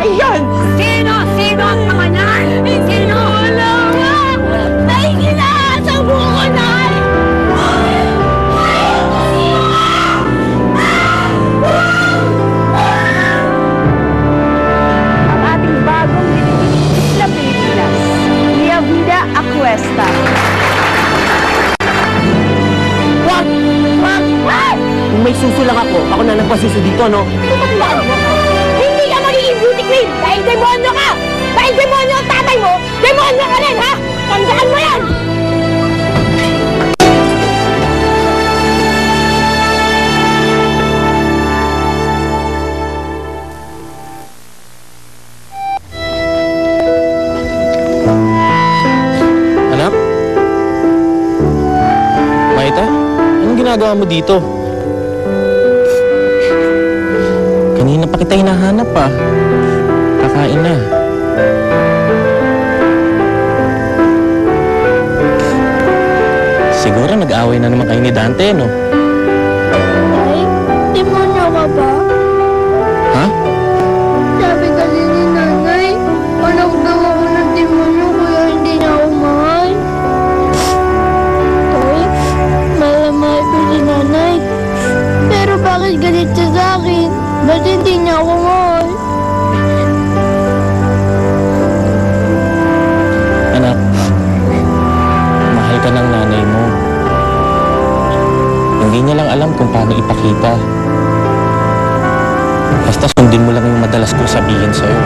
Iyon! Sino? Sino ang pangalan? Sino? Wala nga! Nay, ginaasang mo ko, Nay! Ang ating bagong nililinis na Pilipinas, Nia Vida Acuesta. Wag! Wag! Wag! Kung may suso lang ako na nagpasuso dito, no? Tumatandaan mo! Hindi ka magiging beauty queen dahil demonyo ka! Dahil demonyo ang tatay mo, demonyo ka rin, ha? Tandaan mo yan! Anak? Maita? Anong ginagawa mo dito? Kanina pa kita hinahanap pa. Kakain na. Siguro nag-away na naman kayo ni Dante, no? Tay, demonyo ka ba? Ha? Sabi kasi ni nanay, anak daw ako ng demonyo kaya hindi niya ako mahal. Tay, mahal na mahal ko si nanay. Pero bakit galit siya sa akin? Ba't hindi niya ako mahal? Anak, mahal ka ng nanay mo. Hindi niya lang alam kung paano ipakita. Basta sundin mo lang yung madalas kong sabihin sa'yo.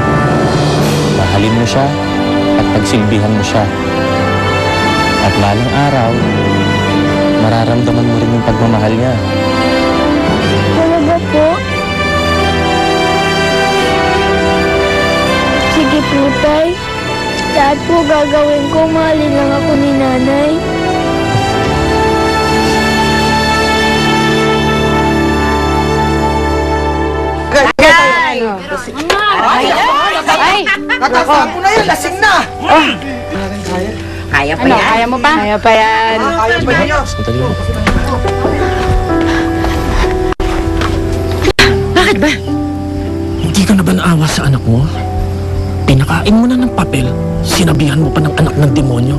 Mahalin mo siya at pagsilbihan mo siya. At balang araw, mararamdaman mo rin yung pagmamahal niya. Talaga po? Sige po, Tay. Lahat po gagawin ko, mahalin lang ako ni nanay. Natasaan ko na yan, lasing na! Kaya pa yan? Kaya mo pa? Kaya pa yan. Kaya pa ninyo. Sandali mo. Bakit ba? Hindi ka na ba naawa sa anak mo? Pinakain mo na ng papel, sinabihan mo pa ng anak ng demonyo.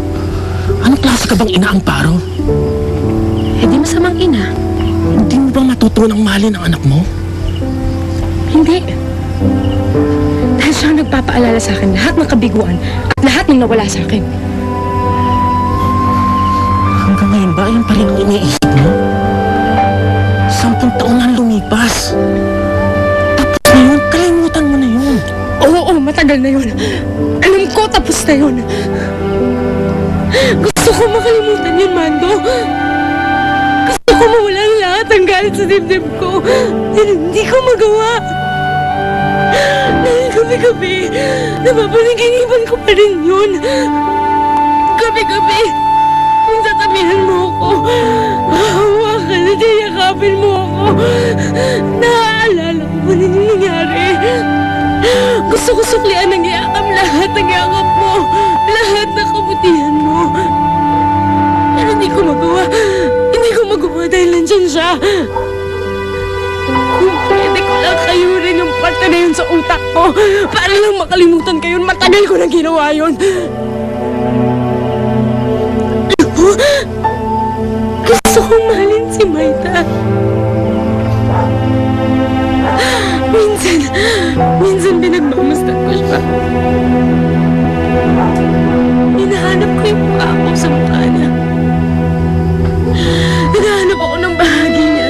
Anong klase ka bang ina ang paro? Eh di masamang ina. Hindi mo ba matutunang mahalin ang anak mo? Hindi. Dahil siya ang nagpapaalala sa akin lahat ng kabiguan at lahat ng nawala sa akin. Hanggang ngayon ba, ayun pa rin ang iniisip mo? 10 taon na lumipas. Tapos na yun, kalimutan mo na yun. Oo, matagal na yun. Alam ko, tapos na yun. Gusto ko makalimutan yun, Mando. Gusto ko mawala ang lahat ng galit sa dibdib ko. Hindi ko magawa. Dahil gabi-gabi, napapanaginipan ko pa rin yun. Gabi-gabi, kung tatabihan mo ako, hawakan at yakapin mo ako, naaalala ko pa rin yung nangyari. Gusto ko suklian ng yakap lahat ng yakap mo, lahat ng kabutihan mo. Pero hindi ko magawa. Hindi ko magawa dahil nandyan siya. Kung pwede ko lang kayurin yung parte na yun sa utak ko para lang makalimutan kayo, matagal ko na ginawa yun. Alam mo, gusto kong mahalin si Maita. Minsan pinagmamasdan ko siya. Hinahanap ko yung mukha ko sa mukha niya. Hinahanap ako ng bahagi niya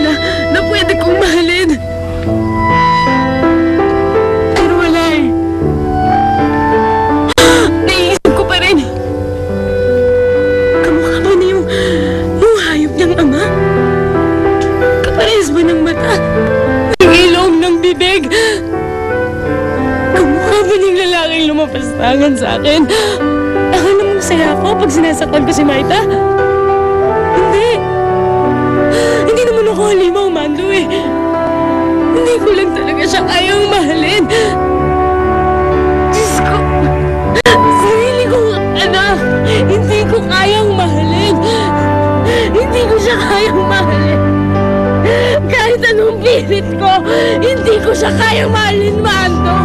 na pwede kong mahalin. Pero wala eh. Naiisip ko pa rin. Kamukha ba niya yung hayop niyang ama? Kaparehas ba ng mata? Ng ilong, ng bibig? Kamukha ba niyang lalaking lumapastangan sa akin? Akala mo masaya ako pag sinasaktan ko si Maita? Hindi. Hindi naman ako halimaw, Mando eh. Hindi ko lang talaga siya kayang mahalin. Diyos ko, sarili kong anak, hindi ko kayang mahalin. Hindi ko siya kayang mahalin. Kahit anong pilit ko, hindi ko siya kayang mahalin, Mando.